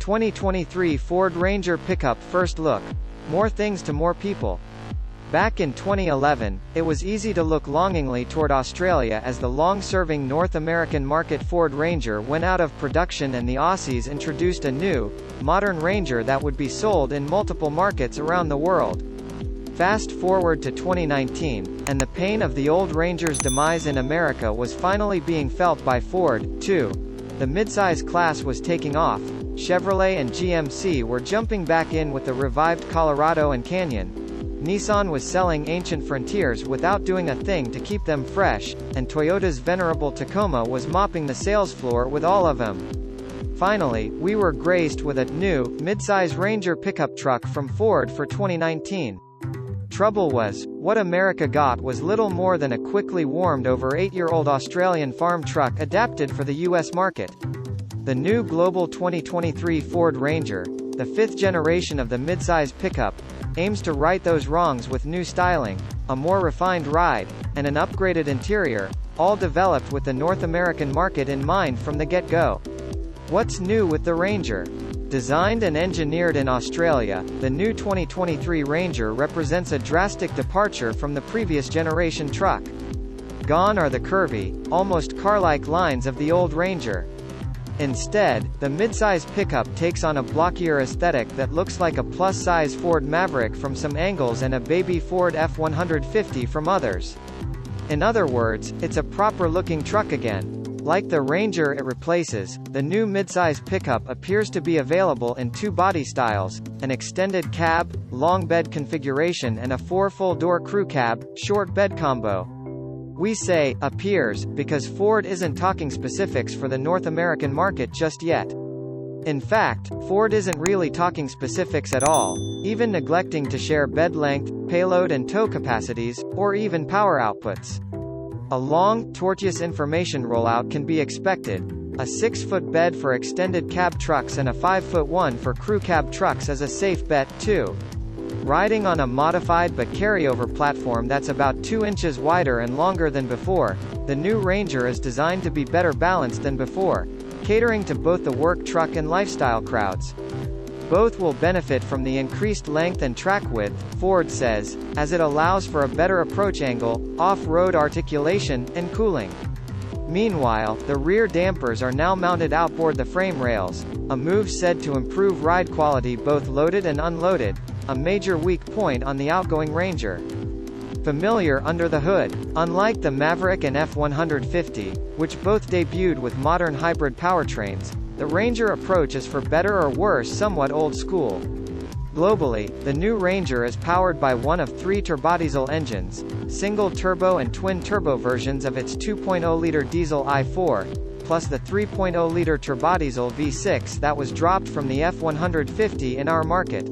2023 Ford Ranger pickup first look. More things to more people. Back in 2011, it was easy to look longingly toward Australia as the long-serving North American market Ford Ranger went out of production and the Aussies introduced a new, modern Ranger that would be sold in multiple markets around the world. Fast forward to 2019, and the pain of the old Ranger's demise in America was finally being felt by Ford, too. The midsize class was taking off, Chevrolet and GMC were jumping back in with the revived Colorado and Canyon. Nissan was selling ancient Frontiers without doing a thing to keep them fresh, and Toyota's venerable Tacoma was mopping the sales floor with all of them. Finally, we were graced with a new, midsize Ranger pickup truck from Ford for 2019. Trouble was, what America got was little more than a quickly warmed over 8-year-old Australian farm truck adapted for the US market. The new global 2023 Ford Ranger, the fifth generation of the midsize pickup, aims to right those wrongs with new styling, a more refined ride, and an upgraded interior, all developed with the North American market in mind from the get-go. What's new with the Ranger? Designed and engineered in Australia, the new 2023 Ranger represents a drastic departure from the previous generation truck. Gone are the curvy, almost car-like lines of the old Ranger. Instead, the midsize pickup takes on a blockier aesthetic that looks like a plus-size Ford Maverick from some angles and a baby Ford F-150 from others. In other words, it's a proper-looking truck again. Like the Ranger it replaces, the new midsize pickup appears to be available in two body styles, an extended cab, long bed configuration and a 4 full-door crew cab, short bed combo. We say, appears, because Ford isn't talking specifics for the North American market just yet. In fact, Ford isn't really talking specifics at all, even neglecting to share bed length, payload and tow capacities, or even power outputs. A long, tortuous information rollout can be expected. A 6-foot bed for extended cab trucks and a 5-foot one for crew cab trucks is a safe bet, too. Riding on a modified but carryover platform that's about 2 inches wider and longer than before, the new Ranger is designed to be better balanced than before, catering to both the work truck and lifestyle crowds. Both will benefit from the increased length and track width, Ford says, as it allows for a better approach angle, off-road articulation, and cooling. Meanwhile, the rear dampers are now mounted outboard the frame rails, a move said to improve ride quality both loaded and unloaded, a major weak point on the outgoing Ranger. Familiar under the hood. Unlike the Maverick and F-150, which both debuted with modern hybrid powertrains, the Ranger approach is for better or worse somewhat old school. Globally, the new Ranger is powered by one of 3 turbodiesel engines, single-turbo and twin-turbo versions of its 2.0-liter diesel i4, plus the 3.0-liter turbodiesel V6 that was dropped from the F-150 in our market.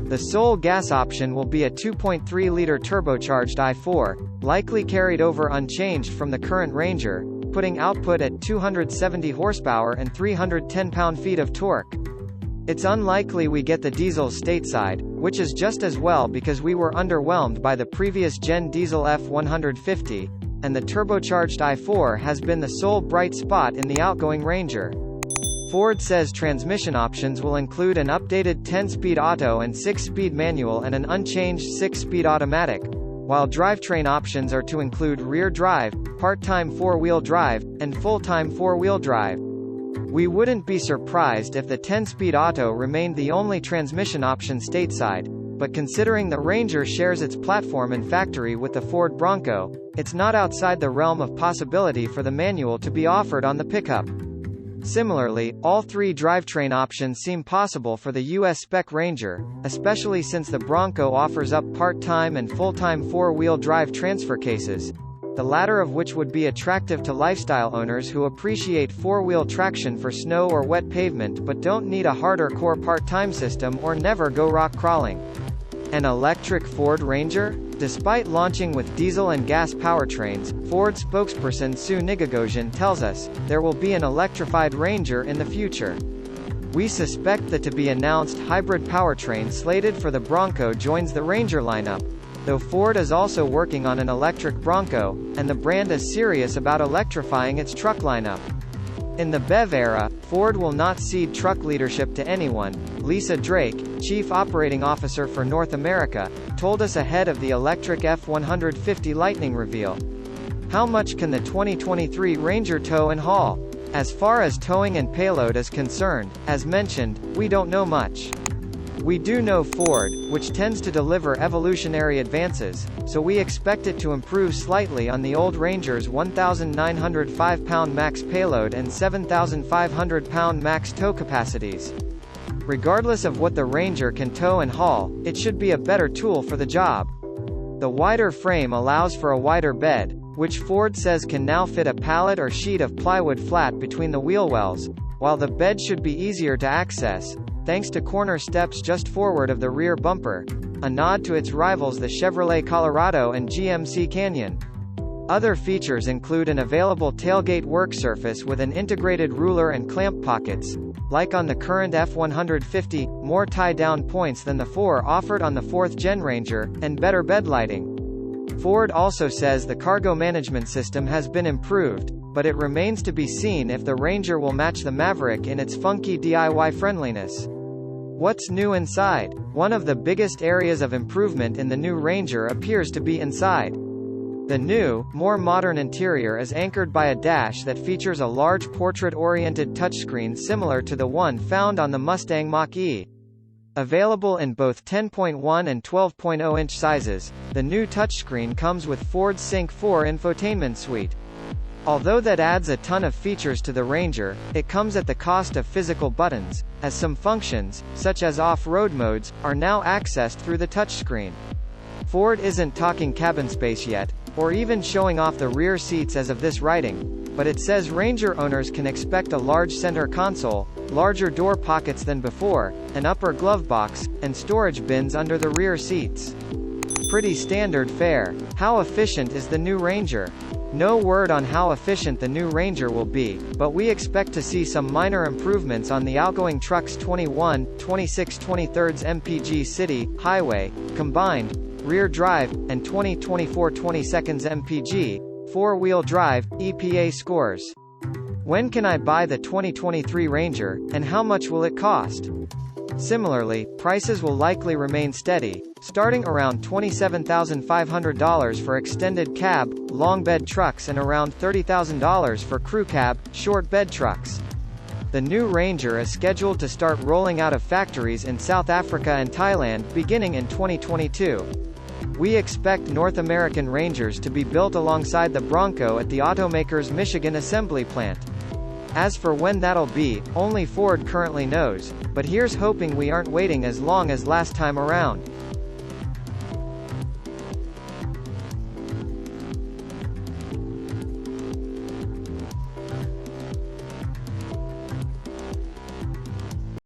The sole gas option will be a 2.3-liter turbocharged i4, likely carried over unchanged from the current Ranger, putting output at 270 horsepower and 310 pound-feet of torque. It's unlikely we get the diesels stateside, which is just as well because we were underwhelmed by the previous gen diesel F-150, and the turbocharged i4 has been the sole bright spot in the outgoing Ranger. Ford says transmission options will include an updated 10-speed auto and 6-speed manual and an unchanged 6-speed automatic, while drivetrain options are to include rear drive, part-time 4-wheel drive, and full-time 4-wheel drive. We wouldn't be surprised if the 10-speed auto remained the only transmission option stateside, but considering the Ranger shares its platform and factory with the Ford Bronco, it's not outside the realm of possibility for the manual to be offered on the pickup. Similarly, all 3 drivetrain options seem possible for the US spec Ranger, especially since the Bronco offers up part-time and full-time 4-wheel drive transfer cases, the latter of which would be attractive to lifestyle owners who appreciate 4-wheel traction for snow or wet pavement but don't need a harder core part-time system or never go rock crawling. An electric Ford Ranger? Despite launching with diesel and gas powertrains, Ford spokesperson Sue Nigagosian tells us, there will be an electrified Ranger in the future. We suspect the to-be-announced hybrid powertrain slated for the Bronco joins the Ranger lineup, though Ford is also working on an electric Bronco, and the brand is serious about electrifying its truck lineup. In the BEV era, Ford will not cede truck leadership to anyone. Lisa Drake, Chief Operating Officer for North America, told us ahead of the electric F-150 Lightning reveal. How much can the 2023 Ranger tow and haul? As far as towing and payload is concerned, as mentioned, we don't know much. We do know Ford, which tends to deliver evolutionary advances, so we expect it to improve slightly on the old Ranger's 1,905 pound max payload and 7,500 pound max tow capacities. Regardless of what the Ranger can tow and haul, it should be a better tool for the job. The wider frame allows for a wider bed, which Ford says can now fit a pallet or sheet of plywood flat between the wheel wells, while the bed should be easier to access, thanks to corner steps just forward of the rear bumper, a nod to its rivals the Chevrolet Colorado and GMC Canyon. Other features include an available tailgate work surface with an integrated ruler and clamp pockets, like on the current F-150, more tie-down points than the 4 offered on the 4th Gen Ranger, and better bed lighting. Ford also says the cargo management system has been improved, but it remains to be seen if the Ranger will match the Maverick in its funky DIY friendliness. What's new inside? One of the biggest areas of improvement in the new Ranger appears to be inside. The new, more modern interior is anchored by a dash that features a large portrait-oriented touchscreen similar to the one found on the Mustang Mach-E. Available in both 10.1 and 12.0-inch sizes, the new touchscreen comes with Ford's Sync 4 infotainment suite. Although that adds a ton of features to the Ranger, it comes at the cost of physical buttons, as some functions, such as off-road modes, are now accessed through the touchscreen. Ford isn't talking cabin space yet, or even showing off the rear seats as of this writing, but it says Ranger owners can expect a large center console, larger door pockets than before, an upper glove box, and storage bins under the rear seats. Pretty standard fare. How efficient is the new Ranger? No word on how efficient the new Ranger will be, but we expect to see some minor improvements on the outgoing truck's 21, 26 23 mpg city, highway, combined, rear drive, and 20 24 22 mpg, four-wheel drive, EPA scores. When can I buy the 2023 Ranger, and how much will it cost? Similarly, prices will likely remain steady, starting around $27,500 for extended cab, long bed trucks and around $30,000 for crew cab, short bed trucks. The new Ranger is scheduled to start rolling out of factories in South Africa and Thailand beginning in 2022. We expect North American Rangers to be built alongside the Bronco at the automaker's Michigan assembly plant. As for when that'll be, only Ford currently knows, but here's hoping we aren't waiting as long as last time around.